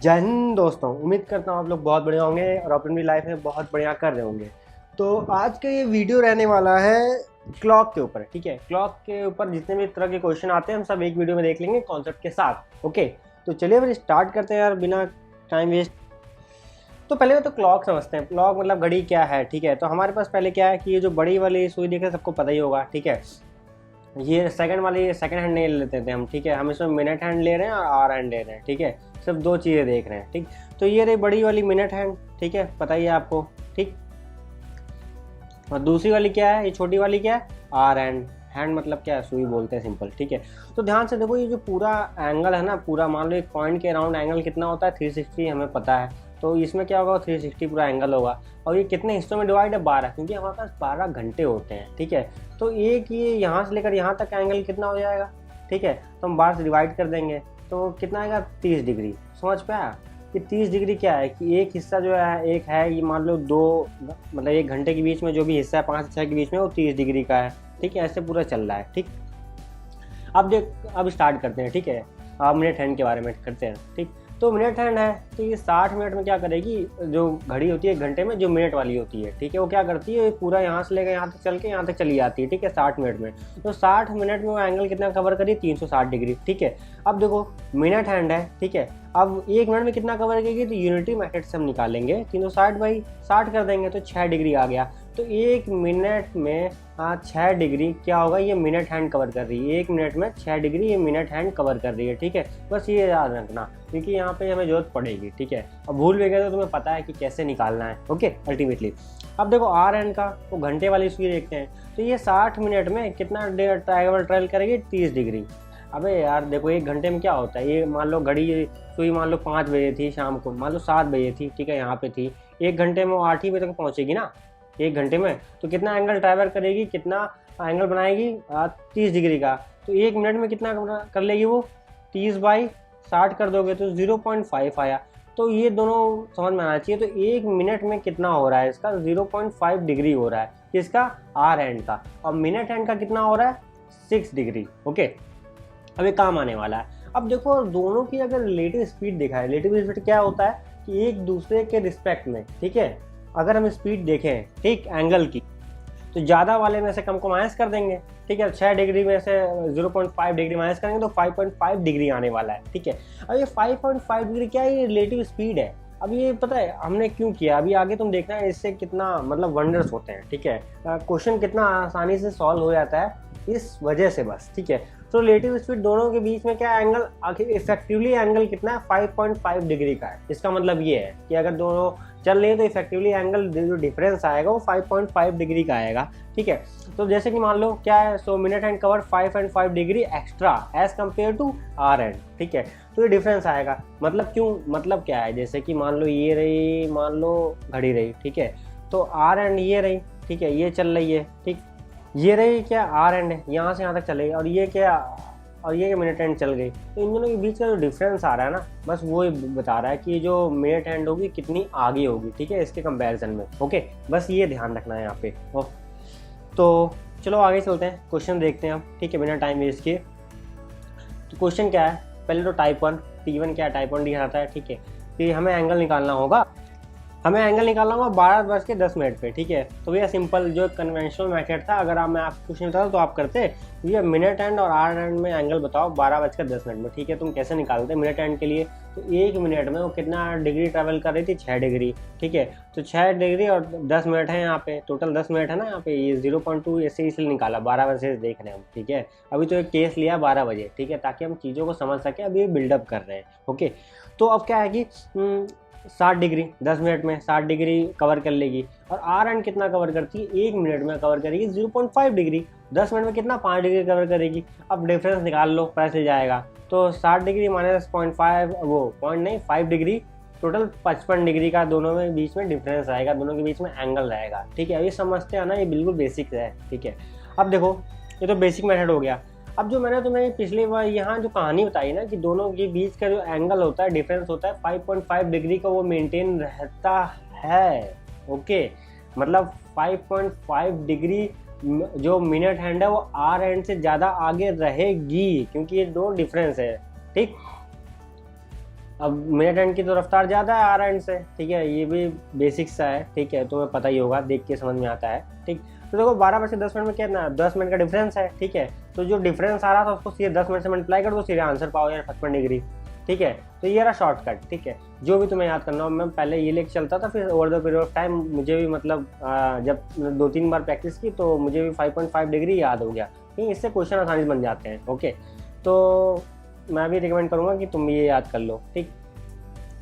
जय हिंद दोस्तों, उम्मीद करता हूँ आप लोग बहुत बढ़िया होंगे और अपनी लाइफ में बहुत बढ़िया कर रहे होंगे। तो आज का ये वीडियो रहने वाला है क्लॉक के ऊपर। ठीक है, क्लॉक के ऊपर जितने भी तरह के क्वेश्चन आते हैं हम सब एक वीडियो में देख लेंगे कॉन्सेप्ट के साथ। ओके, तो चलिए फिर स्टार्ट करते हैं यार बिना टाइम वेस्ट। तो पहले तो क्लॉक समझते हैं। क्लॉक मतलब घड़ी क्या है। ठीक है, तो हमारे पास पहले क्या है कि ये जो बड़ी वाली सुई दिखे सबको पता ही होगा। ठीक है, ये सेकंड वाली सेकंड हैंड नहीं लेते थे हम। ठीक है, हम इसमें मिनट हैंड ले रहे हैं और आवर हैंड ले रहे हैं। ठीक है, सिर्फ दो चीज़ें देख रहे हैं। ठीक, तो ये रही बड़ी वाली मिनट हैंड। ठीक है, पता ही है आपको। ठीक, और दूसरी वाली क्या है, ये छोटी वाली क्या है, आवर हैंड। हैंड मतलब क्या है, सुई बोलते हैं सिंपल। ठीक है, तो ध्यान से देखो, ये जो पूरा एंगल है ना, पूरा मान लो एक पॉइंट के अराउंड एंगल कितना होता है, 360 हमें पता है। तो इसमें क्या होगा, 360 पूरा एंगल होगा। और ये कितने हिस्सों में डिवाइड है, 12, क्योंकि हमारे पास 12 घंटे होते हैं। ठीक है, तो एक ये यहाँ से लेकर यहाँ तक एंगल कितना हो जाएगा। ठीक है, तो हम 12 से डिवाइड कर देंगे तो कितना आएगा, 30 डिग्री। समझ पाया कि 30 डिग्री क्या है कि एक हिस्सा जो है, एक है ये मान लो दो, मतलब एक घंटे के बीच में जो भी हिस्सा है 5 से 6 के बीच में, वो 30 डिग्री का है। ठीक है, ऐसे पूरा चल रहा है। ठीक, अब स्टार्ट करते हैं। ठीक है, अब मिनट हैंड के बारे में करते हैं। ठीक, तो मिनट हैंड है तो ये 60 मिनट में क्या करेगी, जो घड़ी होती है 1 घंटे में, जो मिनट वाली होती है। ठीक है, वो क्या करती है, पूरा यहाँ से लेकर यहाँ तक चल के यहाँ तक चली जाती है। ठीक है, 60 मिनट में। तो 60 मिनट में वो एंगल कितना कवर करी, 360 डिग्री। ठीक है, अब देखो मिनट हैंड है। ठीक है, अब 1 मिनट में कितना कवर करेगी, तो यूनिटी मेथड से हम निकालेंगे, 360 बाई 60 कर देंगे तो 6 डिग्री आ गया। तो 1 मिनट में 6 डिग्री क्या होगा, ये मिनट हैंड कवर कर रही है। 1 मिनट में 6 डिग्री ये मिनट हैंड कवर कर रही है। ठीक है, बस ये याद रखना क्योंकि यहाँ पे हमें जरूरत पड़ेगी। ठीक है, अब भूल भी गए तो तुम्हें पता है कि कैसे निकालना है। ओके, अल्टीमेटली अब देखो आर हैंड का, वो घंटे वाली सुई देखते हैं। तो ये 60 मिनट में कितना ट्रैवल करेगी, 30 डिग्री। अबे यार देखो, 1 घंटे में क्या होता है, ये मान लो घड़ी सुई मान लो 5 बजे थी शाम को, मान लो 7 बजे थी। ठीक है, यहाँ पे थी, 1 घंटे में वो 8 ही बजे तक पहुँचेगी ना 1 घंटे में। तो कितना एंगल ट्रैवल करेगी, कितना एंगल बनाएगी, 30 डिग्री का। तो 1 मिनट में कितना कर लेगी वो, 30 बाई 60 कर दोगे तो 0.5 आया। तो ये दोनों समझ में आना चाहिए। तो 1 मिनट में कितना हो रहा है इसका, 0.5 डिग्री हो रहा है किसका, आर हैंड का। और मिनट हैंड का कितना हो रहा है, 6 डिग्री। ओके, अब ये काम आने वाला है। अब देखो दोनों की अगर रिलेटिव स्पीड देखा है, रिलेटिव स्पीड क्या होता है कि एक दूसरे के रिस्पेक्ट में। ठीक है, अगर हम स्पीड देखें ठीक एंगल की, तो ज़्यादा वाले में से कम को माइनस कर देंगे। ठीक है, 6 डिग्री में से 0.5 डिग्री माइनस करेंगे तो 5.5 डिग्री आने वाला है। ठीक है, अब ये 5.5 डिग्री क्या है, ये रिलेटिव स्पीड है। अब ये पता है हमने क्यों किया, अभी आगे तुम देखना है इससे कितना मतलब वंडर्स होते हैं। ठीक है, क्वेश्चन कितना आसानी से सॉल्व हो जाता है इस वजह से बस। ठीक है, तो रिलेटिव स्पीड दोनों के बीच में क्या एंगल, आखिर इफेक्टिवली एंगल कितना है, 5.5 डिग्री का है। इसका मतलब ये है कि अगर दोनों चल रही है तो इफेक्टिवली एंगल जो डिफरेंस आएगा वो 5.5 डिग्री का आएगा। ठीक है, तो जैसे कि मान लो क्या है, so minute hand cover 5.5 degree extra as compare to hour hand. ठीक है, तो ये डिफरेंस आएगा। मतलब क्यों, मतलब क्या है, जैसे कि मान लो ये रही, मान लो घड़ी रही। ठीक है, तो आर हैंड ये रही। ठीक है, ये चल रही है। ठीक, ये रही क्या, आर हैंड है, यहाँ से यहाँ तक चलेगी। और ये क्या, और ये मिनट हैंड चल गई। तो इन दोनों के बीच का जो डिफरेंस आ रहा है ना, बस वो बता रहा है कि जो मिनट हैंड होगी कितनी आगे होगी। ठीक है, इसके कंपैरिजन में। ओके, बस ये ध्यान रखना है यहाँ पे। तो चलो आगे चलते हैं, क्वेश्चन देखते हैं हम। ठीक है, बिना टाइम वेस्ट किए। तो क्वेश्चन क्या है, पहले तो टाइप 1 T1 क्या है, टाइप 1 दिखाता है। ठीक है, कि हमें एंगल निकालना होगा, 12:10 पे। ठीक है, तो भैया सिंपल जो कन्वेंशनल मेथड था, अगर मैं आपको क्वेश्चन बताता तो आप करते, भैया मिनट हैंड और आवर हैंड में एंगल बताओ 12:10 में। ठीक है, तुम कैसे निकालते मिनट हैंड के लिए, तो 1 मिनट में वो कितना डिग्री ट्रैवल कर रही थी, 6 डिग्री। ठीक है, तो 6 डिग्री और 10 मिनट है यहाँ पे, टोटल 10 मिनट है ना यहाँ पे। ये 0.2 ऐसे इसलिए निकाला, 12 बजे देख रहे हैं हम। ठीक है, अभी तो एक केस लिया 12 बजे। ठीक है, ताकि हम चीज़ों को समझ सकें, अभी बिल्डअप कर रहे हैं। ओके, तो अब क्या है कि 60 डिग्री 10 मिनट में 60 डिग्री कवर कर लेगी। और आर हैंड कितना कवर करती है, 1 मिनट में कवर करेगी 0.5 डिग्री। 10 मिनट में कितना, 5 डिग्री कवर करेगी। अब डिफरेंस निकाल लो, पता चल जाएगा। तो 60 डिग्री माइनस 0.5, वो पॉइंट नहीं 5 डिग्री, टोटल 55 डिग्री का दोनों में बीच में डिफरेंस आएगा, दोनों के बीच में एंगल रहेगा। ठीक है, ये समझते हैं ना, ये बिल्कुल बेसिक है। ठीक है, अब देखो ये तो बेसिक मेथड हो गया। अब जो मैंने तुम्हें पिछले बार यहाँ जो कहानी बताई ना कि दोनों के बीच का जो एंगल होता है, डिफरेंस होता है 5.5 डिग्री का, वो मेंटेन रहता है। ओके, मतलब 5.5 डिग्री जो मिनट हैंड है वो आर हैंड से ज़्यादा आगे रहेगी, क्योंकि ये दो डिफरेंस है। ठीक, अब मिनट हैंड की तो रफ्तार ज़्यादा है आर हैंड से, ठीक है, ये भी बेसिक सा है, ठीक है, तुम्हें पता ही होगा, देख के समझ में आता है, ठीक। तो देखो 12 मिनट से 10 मिनट में कितना, 10 मिनट का डिफरेंस है, ठीक है। तो जो डिफरेंस आ रहा था उसको सीधे 10 मिनट से मल्टीप्लाई कर दो, सीधे आंसर पाओ यार 55 डिग्री, ठीक है। तो ये रहा शॉर्टकट, ठीक है, जो भी तुम्हें याद करना हो। मैं पहले ये लेके चलता था, फिर over the period of time मुझे भी मतलब जब 2-3 बार प्रैक्टिस की तो मुझे भी 5.5 डिग्री याद हो गया, ठीक, इससे क्वेश्चन आसानी से बन जाते हैं। ओके, तो मैं भी रिकमेंड करूँगा कि तुम ये याद कर लो, ठीक।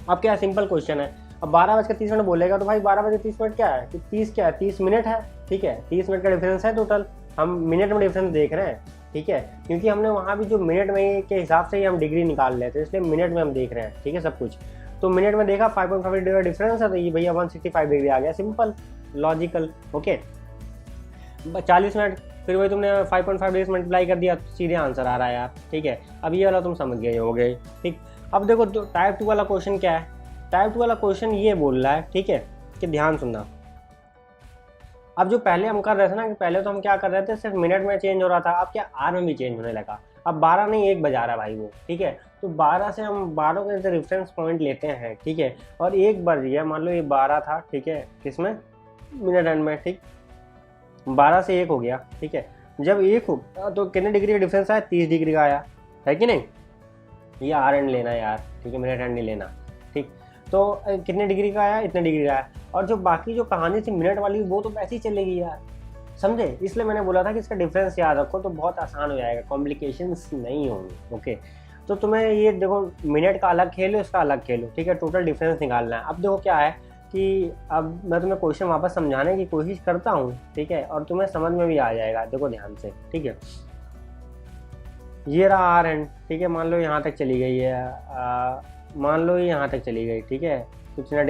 अब क्या सिंपल क्वेश्चन है, अब 12:30 बोलेगा तो भाई 12:30 क्या है, 30 क्या है, 30 मिनट है, ठीक है, 30 मिनट का डिफरेंस है टोटल, हम मिनट में डिफरेंस देख रहे हैं, ठीक है, क्योंकि हमने वहाँ भी जो मिनट में के हिसाब से ही हम डिग्री निकाल लेते हैं, इसलिए मिनट में हम देख रहे हैं, ठीक है, सब कुछ। तो मिनट में देखा 5.5 डिग्री का डिफरेंस है, तो ये भैया 165 डिग्री आ गया, सिंपल लॉजिकल। ओके, 40 मिनट, फिर वही तुमने 5.5 डिग्री मल्टीप्लाई कर दिया, सीधे आंसर आ रहा है यार, ठीक है। अब ये वाला तुम समझ गए होगे, ठीक। अब देखो टाइप 2 वाला क्वेश्चन क्या है, टाइप 2 वाला क्वेश्चन ये बोल रहा है, ठीक है, कि ध्यान सुनना। अब जो पहले हम कर रहे थे ना, कि पहले तो हम क्या कर रहे थे, सिर्फ मिनट में चेंज हो रहा था, अब क्या आर में भी चेंज होने लगा। अब 12 नहीं 1 बजा रहा है भाई वो, ठीक है। तो 12 से हम 12 के रेफरेंस पॉइंट लेते हैं, ठीक है, और 1 बज गया, मान लो ये 12 था, ठीक है, किसमें, मिनट एंड में, ठीक, 12 से 1 हो गया, ठीक है। जब 1 हो तो कितने डिग्री का डिफरेंस आया, 30 डिग्री का आया, है कि नहीं। ये आर एंड लेना यार, ठीक है, मिनट एंड नहीं लेना, ठीक। तो कितने डिग्री का आया, इतने डिग्री का आया, और जो बाकी जो कहानी थी मिनट वाली वो तो वैसे ही चलेगी यार, समझे। इसलिए मैंने बोला था कि इसका डिफरेंस याद रखो तो बहुत आसान हो जाएगा, कॉम्प्लिकेशंस नहीं होंगे। ओके, तो तुम्हें ये देखो मिनट का अलग खेलो, इसका अलग खेलो, ठीक है, टोटल डिफरेंस निकालना है। अब देखो क्या है कि अब मैं तुम्हें क्वेश्चन वापस समझाने की कोशिश करता हूँ, ठीक है, और तुम्हें समझ में भी आ जाएगा, देखो ध्यान से, ठीक है। ये रहा आर एंड, ठीक है, मान लो यहाँ तक चली गई है, मान लो यहाँ तक चली गई, ठीक है, कुछ ना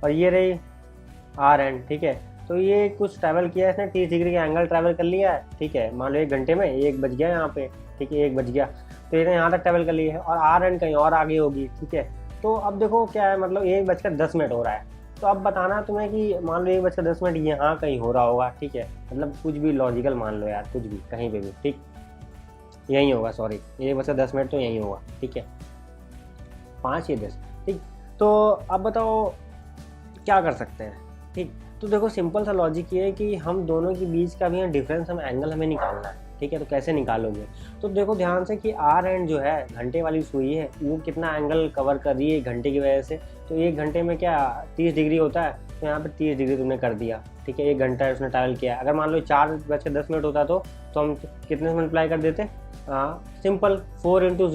और ये रही आर एंड, ठीक है। तो ये कुछ ट्रैवल किया इसने, 30 डिग्री का एंगल ट्रैवल कर लिया है, ठीक है, मान लो 1 घंटे में 1 बज गया यहाँ पे, ठीक है, 1 बज गया, तो इसने यहाँ तक ट्रैवल कर लिया है, और आर एंड कहीं और आगे होगी, ठीक है। तो अब देखो क्या है, मतलब 1:10 हो रहा है, तो अब बताना तुम्हें कि मान लो 1:10 यहाँ कहीं हो रहा होगा, ठीक है, मतलब कुछ भी लॉजिकल मान लो यार, कुछ भी कहीं पे भी, ठीक, यही होगा, सॉरी 1:10 तो यही होगा, ठीक है, 5 या 10, ठीक। तो अब बताओ क्या कर सकते हैं, ठीक। तो देखो सिंपल सा लॉजिक ये है कि हम दोनों के बीच का भी डिफरेंस, हम एंगल हमें निकालना है, ठीक है। तो कैसे निकालोगे, तो देखो ध्यान से कि आर एंड जो है घंटे वाली सुई है, वो कितना एंगल कवर कर रही है घंटे की वजह से। तो 1 घंटे में क्या 30 डिग्री होता है, तो यहाँ पे 30 डिग्री तुमने कर दिया, ठीक है, 1 घंटा उसने ट्रैवल किया। अगर मान लो 4:10 होता तो हम कितने से मल्टीप्लाई कर देते, सिंपल 4 इंटू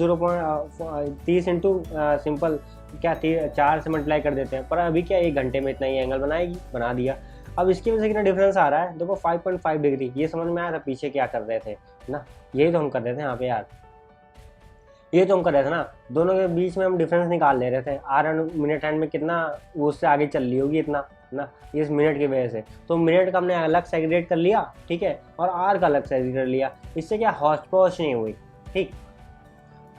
30 इंटू सिंपल क्या 4 से मल्टीप्लाई कर देते हैं, पर अभी क्या 1 घंटे में इतना ही एंगल बनाएगी, बना दिया। अब इसकी वजह से कितना डिफरेंस आ रहा है, देखो 5.5 डिग्री, ये समझ में आया था पीछे क्या कर रहे थे ना, यही तो हम कर रहे थे यहाँ पे यार, ये तो हम कर रहे थे ना, दोनों के बीच में हम डिफरेंस निकाल ले रहे थे, आर एंड मिनट हैंड में कितना वो उससे आगे चल रही होगी इतना ना, इस मिनट की वजह से। तो मिनट का हमने अलग सेग्रीगेट कर लिया, ठीक है, और आर का अलग सेग्रीगेट कर लिया, इससे क्या हौच पौच नहीं हुई, ठीक।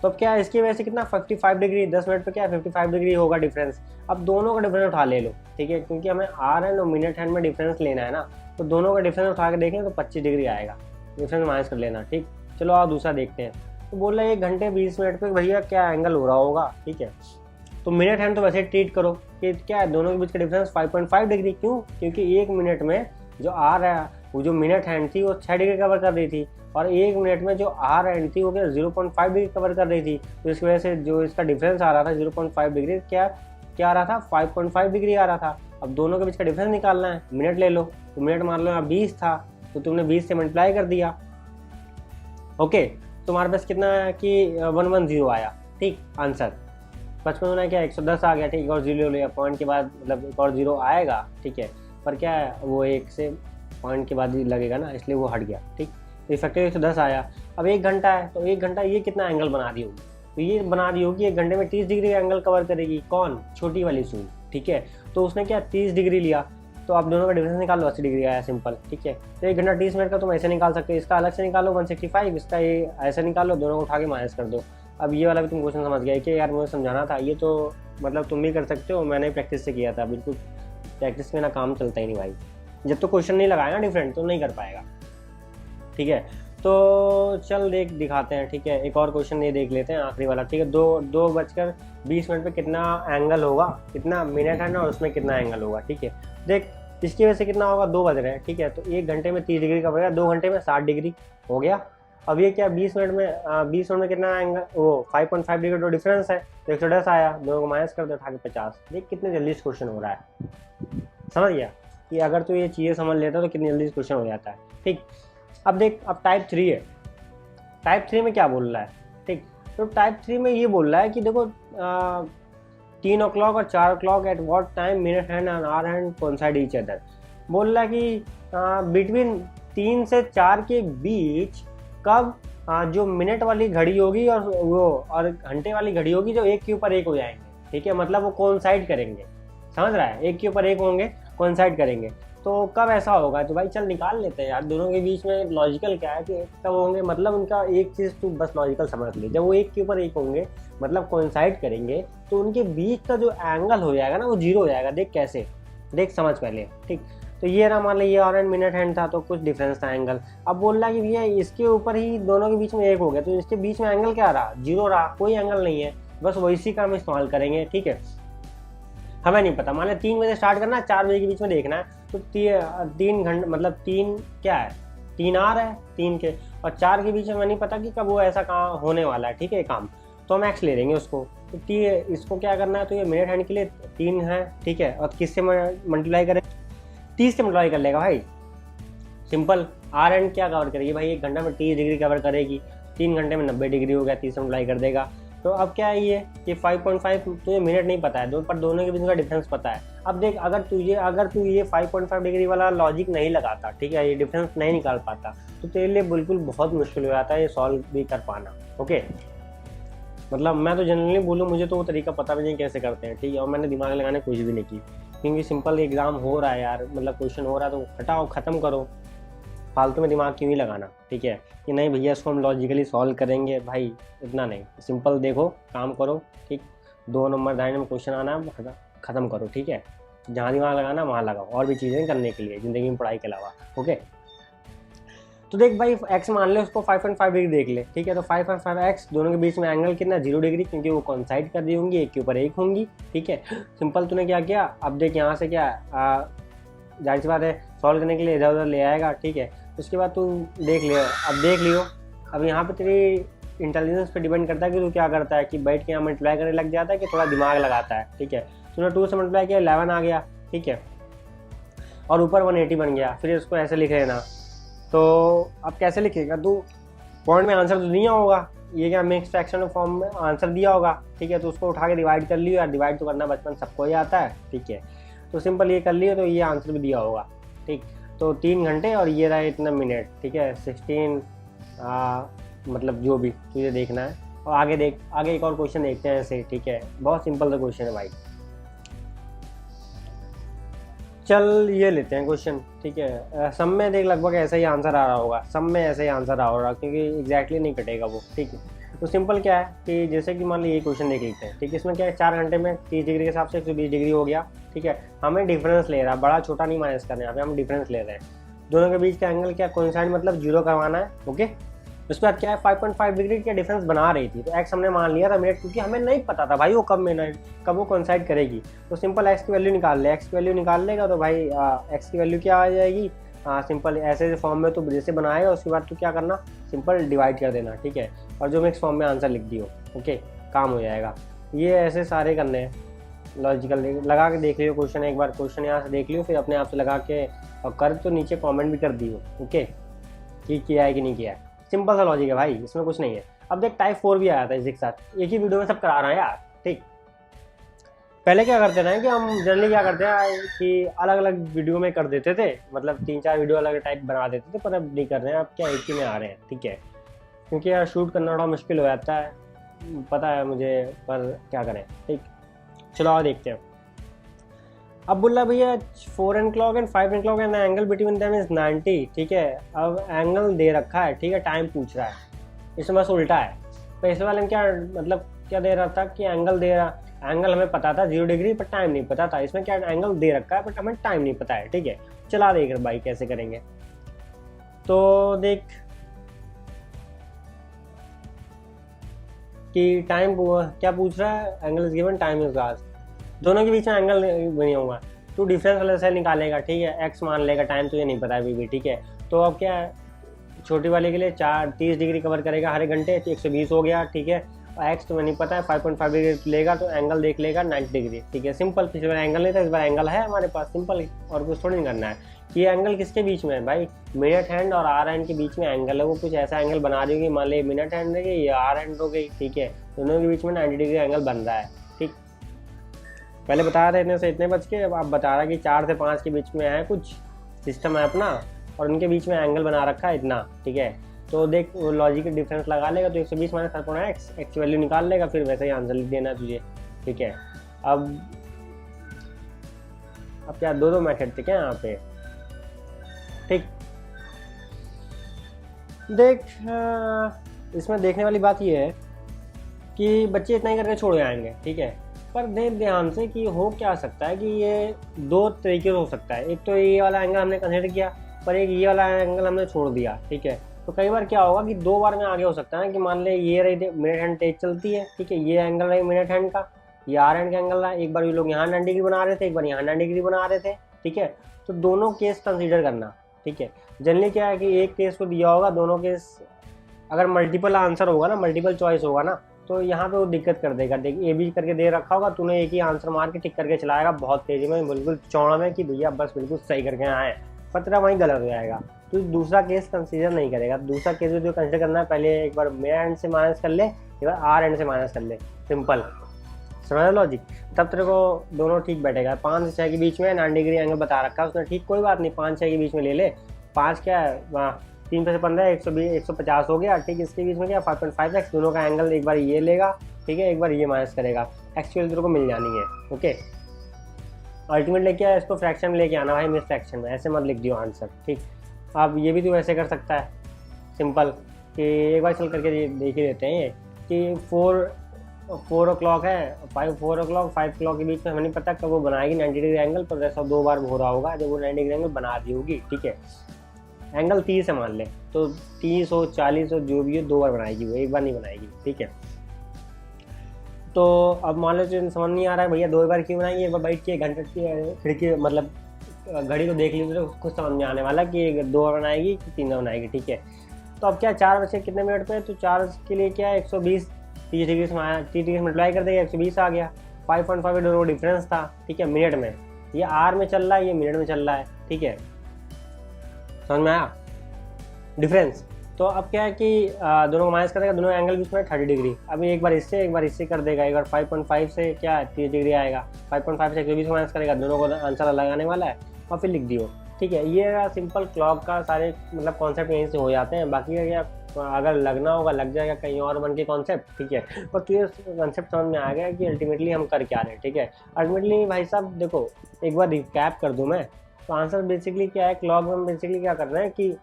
तो अब क्या इसकी वजह से कितना 55 डिग्री, 10 मिनट पे क्या 55 डिग्री होगा डिफरेंस। अब दोनों का डिफरेंस उठा ले लो, ठीक है, क्योंकि हमें आर एंड और मिनट हैंड में डिफरेंस लेना है ना, तो दोनों का डिफरेंस उठा के देखें तो 25 डिग्री आएगा, डिफरेंस माइनस कर लेना, ठीक। चलो आप दूसरा देखते हैं। तो बोल रहा है 1 घंटे 20 मिनट पे भैया क्या एंगल हो रहा होगा, ठीक है। तो मिनट हैंड तो वैसे ट्रीट करो कि क्या है, दोनों के बीच का डिफरेंस 5.5 डिग्री, क्यों, क्योंकि 1 मिनट में जो आर है, वो जो मिनट हैंड थी वो 6 डिग्री कवर कर रही थी, और 1 मिनट में जो आर हैंड थी वो क्या 0.5 डिग्री कवर कर रही थी। तो इस वजह से जो इसका डिफरेंस आ रहा था 0.5 डिग्री, क्या आ रहा था 5.5 डिग्री आ रहा था। अब दोनों के बीच का डिफरेंस निकालना है, मिनट ले लो, तो मिनट मान लो यहाँ 20 था, तो तुमने 20 से मल्टीप्लाई कर दिया, ओके। तुम्हारे पास कितना है कि 110 आया, ठीक, आंसर 55 होना क्या 110 आ गया, ठीक, एक और 0 लिया, पॉइंट के बाद मतलब एक और 0 आएगा, ठीक है, पर क्या है वो 1 से पॉइंट के बाद ही लगेगा ना, इसलिए वो हट गया, ठीक। तो इफेक्टिव 110 आया। अब 1 घंटा है, तो 1 घंटा ये कितना एंगल बना दी होगी, तो ये बना दी होगी 1 घंटे में 30 डिग्री का एंगल कवर करेगी, कौन, छोटी वाली सुई, ठीक है। तो उसने क्या 30 डिग्री लिया, तो आप दोनों का डिफरेंस निकाल लो, 80 डिग्री आया, सिंपल, ठीक है। तो 1 घंटा 30 मिनट का तुम ऐसे निकाल सकते हो, इसका अलग से निकालो 165, इसका ये ऐसे निकालो, दोनों को उठा के माइनस कर दो। अब ये वाला भी तुम क्वेश्चन समझ गए कि यार मुझे समझाना था, ये तो मतलब तुम भी कर सकते हो, मैंने प्रैक्टिस से किया था, बिल्कुल प्रैक्टिस में ना काम चलता ही नहीं भाई, जब तो क्वेश्चन नहीं लगाया ना डिफरेंट तो नहीं कर पाएगा, ठीक है। तो चल दिखाते हैं, ठीक है। एक और क्वेश्चन ये देख लेते हैं, आखिरी वाला, ठीक है। 2:20 पे कितना एंगल होगा, कितना मिनट है ना, और उसमें कितना एंगल होगा, ठीक है। देख इसकी वजह से कितना होगा, 2 बज रहे हैं, ठीक है। तो 1 घंटे में 30 डिग्री का बनेगा, 2 घंटे में 60 डिग्री हो गया। अब ये क्या 20 मिनट में कितना एंगल, वो 5.5 डिग्री तो डिफरेंस है, तो 110 आया, दोनों को माइनस कर दो उठा के 50। देख कितने जल्दी से क्वेश्चन हो रहा है, समझ गया कि अगर तू ये चीज़ें समझ लेता तो कितनी जल्दी क्वेश्चन हो जाता है, ठीक। अब देख, अब टाइप 3 है। टाइप 3 में क्या बोल रहा है, ठीक। तो टाइप 3 में ये बोल रहा है कि देखो 3 o'clock और 4 o'clock at what time minute hand and hour hand coincide each other. बोल रहा है कि बिटवीन 3 से 4 के बीच कब जो मिनट वाली घड़ी होगी और घंटे वाली घड़ी होगी, जो एक के ऊपर एक हो जाएंगे, ठीक है। मतलब वो कोइंसाइड करेंगे, समझ रहा है, एक के ऊपर एक होंगे, कोइंसाइड करेंगे। तो कब ऐसा होगा, तो भाई चल निकाल लेते हैं यार, दोनों के बीच में लॉजिकल क्या है कि कब होंगे, मतलब उनका एक चीज़ तू बस लॉजिकल समझ ले, जब वो एक के ऊपर एक होंगे मतलब कोइंसाइड करेंगे, तो उनके बीच का जो एंगल हो जाएगा ना वो 0 हो जाएगा। देख कैसे, देख समझ पहले, ठीक। तो ये रहा, मान लो ये और मिनट हैंड था तो कुछ डिफरेंस था एंगल। अब बोल रहा है कि भैया इसके ऊपर ही दोनों के बीच में एक हो गया, तो इसके बीच में एंगल क्या रहा, 0 रहा, कोई एंगल नहीं है, बस वैसी का हम इस्तेमाल करेंगे, ठीक है। हमें नहीं पता, मान लो 3 बजे स्टार्ट करना है, 4 बजे के बीच में देखना है, तो 3 घंटे मतलब 3 क्या है, 3 आर है 3 के, और 4 के बीच में हमें नहीं पता कि कब वो ऐसा कहाँ होने वाला है, ठीक है। काम तो हम एक्स ले लेंगे उसको, तो इसको क्या करना है, तो ये मिनट हैंड के लिए 3 है, ठीक है। और किससे मल्टीप्लाई करें, 30 से मल्टीप्लाई कर लेगा भाई, सिंपल। आर एंड क्या कवर करेगी भाई, 1 घंटा में 30 डिग्री कवर करेगी, 3 घंटे में 90 डिग्री हो गया, 30 से मल्टीप्लाई कर देगा। तो अब क्या है ये 5.5, तुझे मिनट नहीं पता है, पर दोनों के बीच का डिफरेंस पता है। अब देख, अगर तू ये 5.5 डिग्री वाला लॉजिक नहीं लगाता, ठीक है, ये डिफरेंस नहीं निकाल पाता, तो तेरे लिए बिल्कुल बहुत मुश्किल हो जाता है ये सॉल्व भी कर पाना, ओके। मतलब मैं तो जनरली बोलूँ, मुझे तो वो तरीका पता भी नहीं कैसे करते हैं, ठीक है। और मैंने दिमाग लगाने की कोशिश भी नहीं की, क्योंकि सिंपल एग्जाम हो रहा है यार, मतलब क्वेश्चन हो रहा है तो हटाओ, ख़त्म करो, फालतू में दिमाग क्यों ही लगाना, ठीक है। कि नहीं भैया इसको हम लॉजिकली सॉल्व करेंगे, भाई इतना नहीं, सिंपल देखो, काम करो, ठीक। 2 नंबर दाहिने में क्वेश्चन आना है, ख़त्म करो, ठीक है। जहाँ दिमाग लगाना वहाँ लगाओ, और भी चीज़ें करने के लिए ज़िंदगी में पढ़ाई के अलावा, ओके। तो देख भाई, एक्स मान ले, उसको 5.5 डिग्री देख ले, ठीक है। तो 5.5 एक्स, दोनों के बीच में एंगल कितना, 0 डिग्री, क्योंकि वो कोइंसाइड कर दी होंगी, एक के ऊपर एक होंगी, ठीक है। सिंपल तूने क्या किया, अब देख यहाँ से क्या जाहिर सी बात है सॉल्व करने के लिए इधर उधर ले आएगा, ठीक है। उसके बाद तू देख लियो, अब यहाँ पे तेरी इंटेलिजेंस पे डिपेंड करता है कि तू क्या करता है, कि बैठ के यहाँ मल्टीप्लाई करने लग जाता है कि थोड़ा दिमाग लगाता है, ठीक है। तूने 2 से मल्टीप्लाई किया, 11 आ गया, ठीक है, और ऊपर 180 बन गया, फिर इसको ऐसे लिख लेना। तो अब कैसे लिखेगा तू, पॉइंट में आंसर तो दिया होगा, ये क्या मिक्स फ्रैक्शन फॉर्म में आंसर दिया होगा, ठीक है। तो उसको उठा के डिवाइड कर लियो यार, डिवाइड तो करना बचपन सबको ही आता है, ठीक है। तो सिंपल ये कर लियो, तो ये आंसर भी दिया होगा, ठीक। तो 3 घंटे और ये रहा इतना मिनट, ठीक है, 16 मतलब जो भी तुझे देखना है। और आगे एक और क्वेश्चन देखते हैं ऐसे, ठीक है। बहुत सिंपल सा क्वेश्चन है भाई, चल ये लेते हैं क्वेश्चन, ठीक है। सब में देख लगभग ऐसा ही आंसर आ रहा होगा, सब में ऐसा ही आंसर आ रहा होगा, क्योंकि एग्जैक्टली नहीं कटेगा वो, ठीक है। तो सिंपल क्या है कि जैसे कि मान लो ये क्वेश्चन देख लेते हैं, ठीक है। इसमें क्या है, 4 घंटे में 30 डिग्री के हिसाब से 120 डिग्री हो गया, ठीक है। हमें डिफरेंस ले रहा है, बड़ा छोटा नहीं माइनस करना है, यहाँ पे हम डिफरेंस ले रहे हैं। दोनों के बीच का एंगल क्या, कोइंसाइड मतलब 0 करवाना है, ओके। उसके बाद क्या है, 5.5 डिग्री का डिफरेंस बना रही थी, तो एक्स हमने मान लिया था मिनट, क्योंकि हमें नहीं पता था भाई वो कब वो कोइंसाइड करेगी। तो सिंपल एक्स की वैल्यू निकाल ले, एक्स की वैल्यू निकाल लेगा तो भाई एक्स की वैल्यू क्या आ जाएगी, सिंपल ऐसे फॉर्म में तो जैसे बनाएगा, उसके बाद तो क्या करना, सिंपल डिवाइड कर देना, ठीक है। और जो मिक्स फॉर्म में आंसर लिख दियो, ओके, काम हो जाएगा। ये ऐसे सारे करने हैं, लॉजिकल लगा के देख लियो क्वेश्चन, एक बार क्वेश्चन यहाँ से देख लियो, फिर अपने आप से लगा के और कर, तो नीचे कमेंट भी कर दियो, ओके, कि किया है कि नहीं किया है। सिंपल सा लॉजिक है भाई, इसमें कुछ नहीं है। अब देख टाइप 4 भी आया था इसी के साथ, एक ही वीडियो में सब करा रहा है यार, ठीक। पहले क्या करते थे कि हम जनरली क्या करते हैं कि अलग अलग वीडियो में कर देते थे, मतलब 3-4 वीडियो अलग टाइप बना देते थे, पर अब नहीं कर रहे हैं, अब क्या एक ही में आ रहे हैं, ठीक है। क्योंकि यार शूट करना थोड़ा मुश्किल हो जाता है, पता है मुझे, पर क्या करें, ठीक। चलो और देखते हैं। अब बोला भैया 4 o'clock and 5 o'clock and angle between them is 90, ठीक है। अब एंगल दे रखा है, ठीक है, टाइम पूछ रहा है, इसमें बस उल्टा है। तो इस वाले में क्या मतलब क्या दे रहा था कि एंगल दे रहा, एंगल हमें पता था 0 डिग्री, पर टाइम नहीं पता था। इसमें क्या एंगल दे रखा है बट हमें टाइम नहीं पता है, ठीक है। चला देख भाई कैसे करेंगे। तो देख कि टाइम क्या पूछ रहा है, angle is given, time is asked, दोनों के बीच में एंगल बनी होगा, तू डिफरेंस वाले से निकालेगा, ठीक है, एक्स मान लेगा, टाइम तुझे नहीं पता अभी भी, ठीक है। तो अब क्या है, छोटी वाले के लिए 30 डिग्री कवर करेगा हर घंटे, तो 120 हो गया, ठीक है। और एक्स तुम्हें नहीं पता है, 5.5 डिग्री लेगा तो एंगल देख लेगा 90 डिग्री, ठीक है, सिंपल। पिछले बार एंगल नहीं था, इस बार एंगल है हमारे पास, सिंपल है, और कुछ थोड़ी नहीं करना है। ये एंगल किसके बीच में है भाई, मिनट हैंड और आर हैंड के बीच में एंगल है, वो कुछ ऐसा एंगल बना रही होगी, मान ली मिनट हैंड है या आर हैंड हो गई, ठीक है, दोनों के बीच में 90 डिग्री एंगल बन रहा है, ठीक। पहले बता रहे इतने से इतने बच के, अब आप बता रहा कि 4 से 5 के बीच में है कुछ सिस्टम है अपना, और उनके बीच में एंगल बना रखा है इतना, ठीक है। तो देख वो लॉजिकल डिफरेंस लगा लेगा, तो 120 माइनस 7.x एक्स वैल्यू निकाल लेगा, फिर वैसे ही आंसर लिख देना तुझे, ठीक है। अब क्या दो मेथड थे क्या यहाँ पे, ठीक। देख इसमें देखने वाली बात ये है कि बच्चे इतना ही करके छोड़ जाएंगे, ठीक है, पर देख ध्यान से कि हो क्या सकता है कि ये दो तरीके से हो सकता है। एक तो ये वाला एंगल हमने कंसिडर किया, पर एक ये वाला एंगल हमने छोड़ दिया, ठीक है। तो कई बार क्या होगा कि 2 बार में आगे हो सकता है कि मान ले ये रही मिनट हैंड तेज चलती है, ठीक है, ये एंगल रही मिनट हैंड का, ये आर हैंड का एंगल रहा, एक बार ये लोग यहाँ 90 डिग्री बना रहे थे, एक बार यहाँ 90 डिग्री बना रहे थे, ठीक है। तो दोनों केस कंसिडर करना, ठीक है। जनरली क्या है कि एक केस को दिया होगा, दोनों केस अगर मल्टीपल आंसर होगा ना, मल्टीपल चॉइस होगा ना, तो यहाँ पे वो दिक्कत कर देगा। देख ए बी करके दे रखा होगा, तूने एक ही आंसर मार के टिक करके चलाएगा बहुत तेजी में, बिल्कुल चौड़ा में कि भैया बस बिल्कुल सही करके आए, पर तेरा वहीं गलत हो जाएगा। तो दूसरा केस कंसीडर नहीं करेगा। दूसरा केस जो कंसीडर करना है, पहले एक बार मेरा एंड से माइनस कर ले, एक बार आर एंड से माइनस कर ले, सिंपल, समझ लॉजिक, तब तेरे को दोनों ठीक बैठेगा। 5 से 6 के बीच में 90 डिग्री एंगल बता रखा है उसने, ठीक, कोई बात नहीं, 5-6 के बीच में ले ले। 5 क्या है, 3 से 15 120 150 हो गया, ठीक। इसके बीच में क्या 5.5x, दोनों का एंगल एक बार ये लेगा, ठीक है, एक बार ये माइनस करेगा, एक्चुअल तेरे को मिल जानी है, ओके। अल्टीमेटली क्या है, इसको फ्रैक्शन में लेके आना भाई, मिस फ्रैक्शन में, ऐसे मत लिख दियो आंसर, ठीक। अब ये भी तो वैसे कर सकता है, सिंपल, कि एक बार चल करके देख ही देते हैं ये कि 4 o'clock है, 4 o'clock 5 o'clock के बीच में, हमें नहीं पता कब वो बनाएगी 90 डिग्री एंगल, पर वैसा 2 बार हो रहा होगा जब वो 90 डिग्री एंगल बना दी होगी, ठीक है। एंगल 30 है मान ले, तो 30 हो 40 हो जो भी हो, 2 बार बनाएगी वो, एक बार नहीं बनाएगी, ठीक है। तो अब मान लो समझ नहीं आ रहा है भैया 2 बार क्यों बनाएंगे, एक बार बैठ के घंटे की खिड़की मतलब घड़ी को देख लीजिए तो कुछ समझ में आने वाला कि 2 बार बनाएगी कि 3 बार बनाएगी, ठीक है। तो अब क्या 4 बजे कितने मिनट पे, तो 4 के लिए क्या है 120, 30 डिग्री से 30 डिग्री मल्टीप्लाई कर देगा, 120 आ गया। 5.5 दोनों डिफरेंस था, ठीक है, मिनट में, ये आर में चल रहा है, ये मिनट में चल रहा है, ठीक है, समझ में आया डिफरेंस। तो अब क्या है कि दोनों को माइनस करेगा, दोनों एंगल बीच में 30 डिग्री, अभी एक बार इससे कर देगा, एक बार 5.5 से क्या 30 डिग्री आएगा, 5.5 से 120 माइनस करेगा, दोनों को आंसर लगाने वाला है और फिर लिख दियो, ठीक है। ये सिंपल क्लॉक का सारे मतलब कॉन्सेप्ट यहीं से हो जाते हैं। बाकी क्या अगर लगना होगा लग जाएगा कहीं और बन के कॉन्सेप्ट, ठीक है। पर तुझे कॉन्सेप्ट समझ में आ गया कि अल्टीमेटली हम कर क्या रहे हैं, ठीक है। अल्टीमेटली भाई साहब देखो, एक बार रिकैप कर दूँ मैं, तो आंसर बेसिकली क्या है, क्लॉक में हम बेसिकली क्या कर रहे हैं कि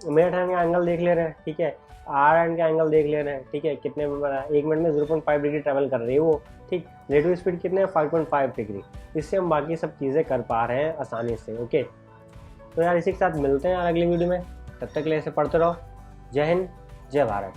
मिनट हैंड का एंगल देख ले रहे हैं, ठीक है, आर हैंड का एंगल देख ले रहे हैं, ठीक है, कितने 1 मिनट में 0.5 डिग्री ट्रैवल कर रही है वो, ठीक। रेडियो स्पीड कितने 5.5 डिग्री, इससे हम बाकी सब चीज़ें कर पा रहे हैं आसानी से, ओके। तो यार इसी के साथ मिलते हैं यार अगली वीडियो में, तब तक के लिए ऐसे पढ़ते रहो। जय हिंद, जय भारत।